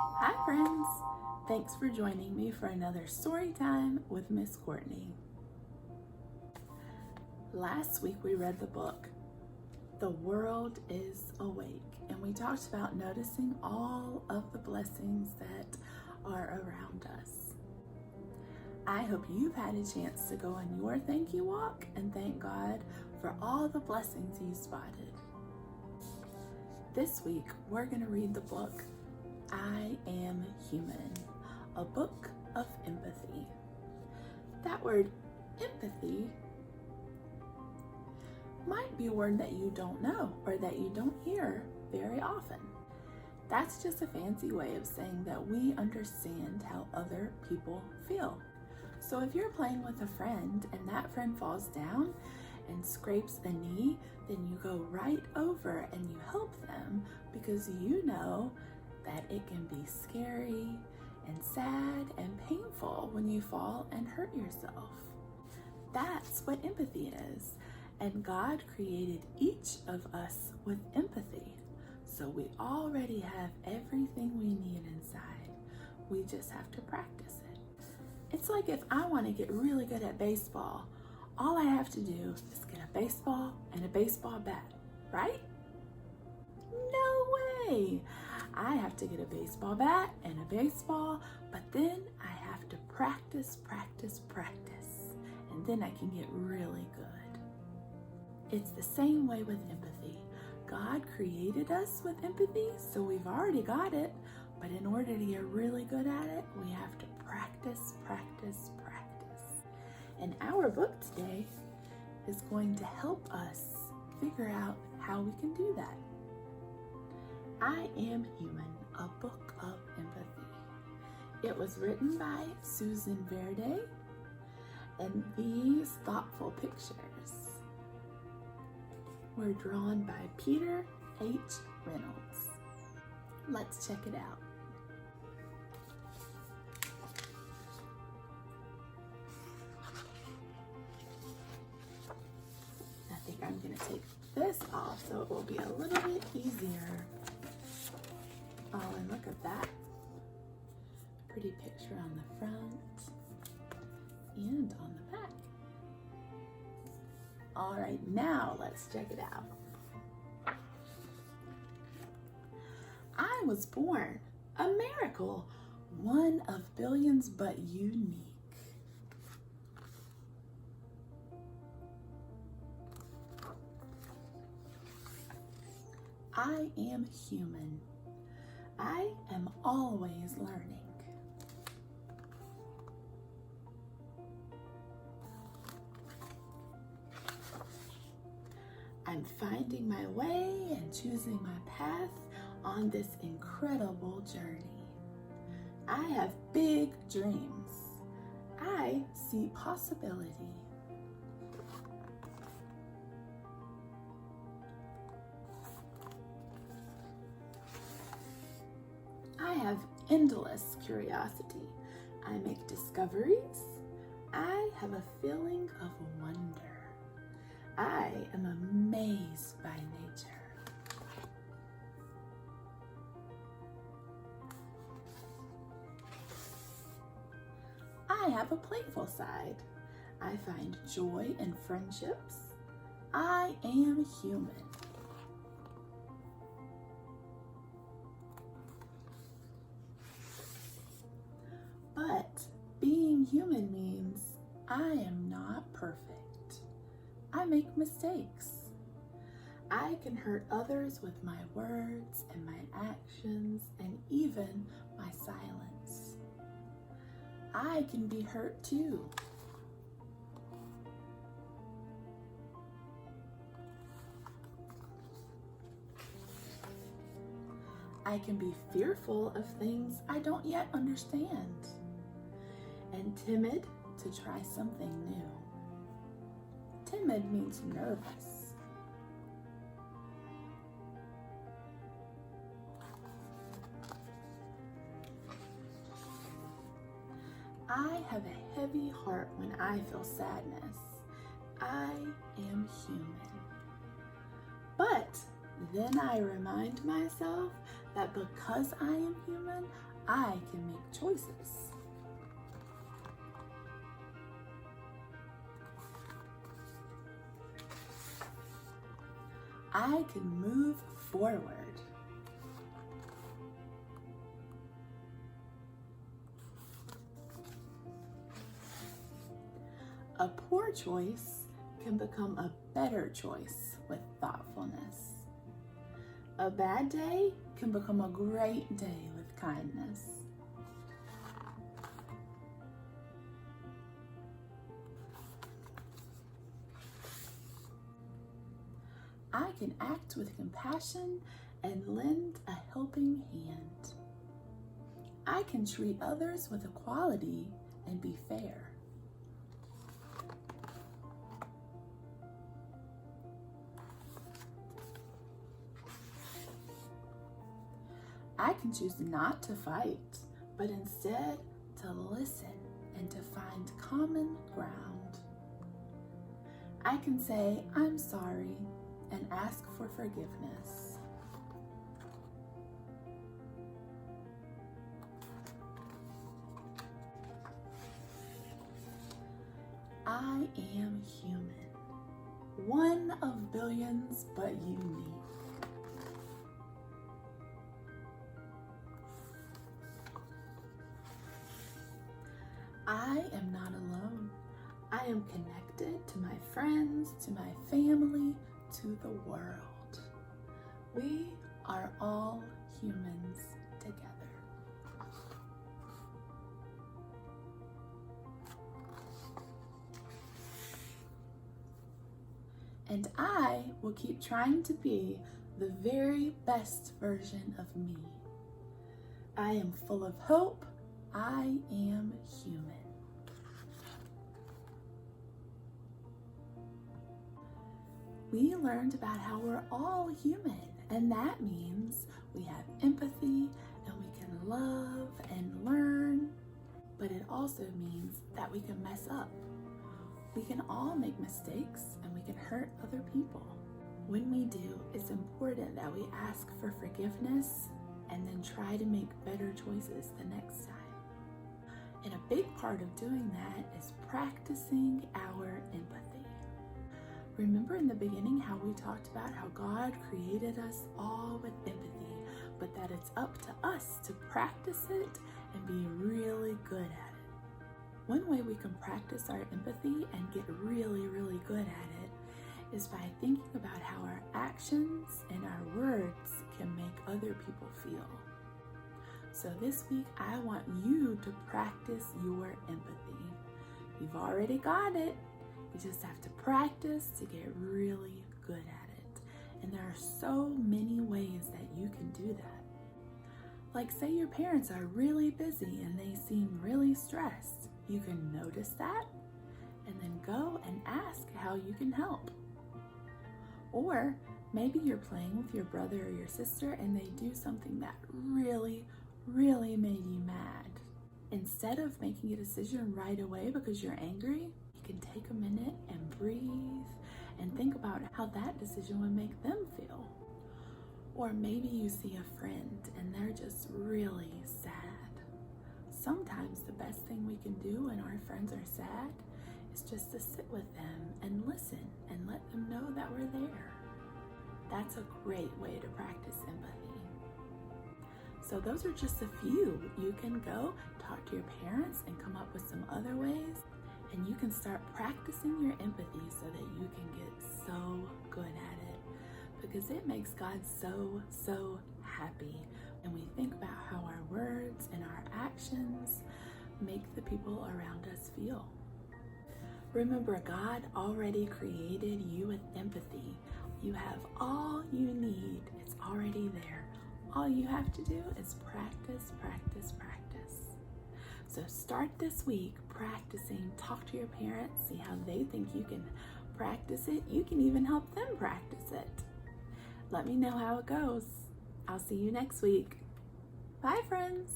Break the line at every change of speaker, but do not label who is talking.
Hi friends! Thanks for joining me for another story time with Miss Cortney. Last week we read the book, The World is Awake, and we talked about noticing all of the blessings that are around us. I hope you've had a chance to go on your thank you walk and thank God for all the blessings you spotted. This week we're going to read the book, I Am Human, a book of empathy. That word empathy might be a word that you don't know or that you don't hear very often. That's just a fancy way of saying that we understand how other people feel. So if you're playing with a friend and that friend falls down and scrapes a knee, then you go right over and you help them because you know that it can be scary and sad and painful when you fall and hurt yourself. That's what empathy is. And God created each of us with empathy. So we already have everything we need inside. We just have to practice it. It's like if I want to get really good at baseball, all I have to do is get a baseball and a baseball bat, right? No way! I have to get a baseball bat and a baseball, but then I have to practice, and then I can get really good. It's the same way with empathy. God created us with empathy, so we've already got it, but in order to get really good at it, we have to practice. And our book today is going to help us figure out how we can do that. I Am Human, a book of empathy. It was written by Susan Verde, and these thoughtful pictures were drawn by Peter H. Reynolds. Let's check it out. I think I'm going to take this off so it will be a little bit easier. Oh, and look at that. Pretty picture on the front and on the back. All right, now let's check it out. I was born, a miracle, one of billions but unique. I am human. I am always learning. I'm finding my way and choosing my path on this incredible journey. I have big dreams. I see possibility. I have endless curiosity. I make discoveries. I have a feeling of wonder. I am amazed by nature. I have a playful side. I find joy in friendships. I am human. But being human means I am not perfect. I make mistakes. I can hurt others with my words and my actions and even my silence. I can be hurt too. I can be fearful of things I don't yet understand and timid to try something new. Timid means nervous. I have a heavy heart when I feel sadness. I am human. But then I remind myself that because I am human, I can make choices. I can move forward. A poor choice can become a better choice with thoughtfulness. A bad day can become a great day with kindness. I can act with compassion and lend a helping hand. I can treat others with equality and be fair. I can choose not to fight, but instead to listen and to find common ground. I can say, I'm sorry, and ask for forgiveness. I am human, one of billions, but unique. I am not alone. I am connected to my friends, to my family, to the world. We are all humans together. And I will keep trying to be the very best version of me. I am full of hope. I am human. We learned about how we're all human, and that means we have empathy and we can love and learn, but it also means that we can mess up. We can all make mistakes and we can hurt other people. When we do, it's important that we ask for forgiveness and then try to make better choices the next time. And a big part of doing that is practicing our empathy. Remember in the beginning how we talked about how God created us all with empathy, but that it's up to us to practice it and be really good at it. One way we can practice our empathy and get really, really good at it is by thinking about how our actions and our words can make other people feel. So this week, I want you to practice your empathy. You've already got it. You just have to practice to get really good at it. And there are so many ways that you can do that. Like say your parents are really busy and they seem really stressed. You can notice that and then go and ask how you can help. Or maybe you're playing with your brother or your sister and they do something that really made you mad. Instead of making a decision right away because you're angry, you can take a minute and breathe and think about how that decision would make them feel. Or maybe you see a friend and they're just really sad. Sometimes the best thing we can do when our friends are sad is just to sit with them and listen and let them know that we're there. That's a great way to practice empathy. So those are just a few. You can go talk to your parents and come up with some other ways, and you can start practicing your empathy so that you can get so good at it, because it makes God so happy. And we think about how our words and our actions make the people around us feel. Remember, God already created you with empathy. You have all you need. It's already there. All you have to do is practice. So start this week practicing. Talk to your parents, see how they think you can practice it. You can even help them practice it. Let me know how it goes. I'll see you next week. Bye, friends.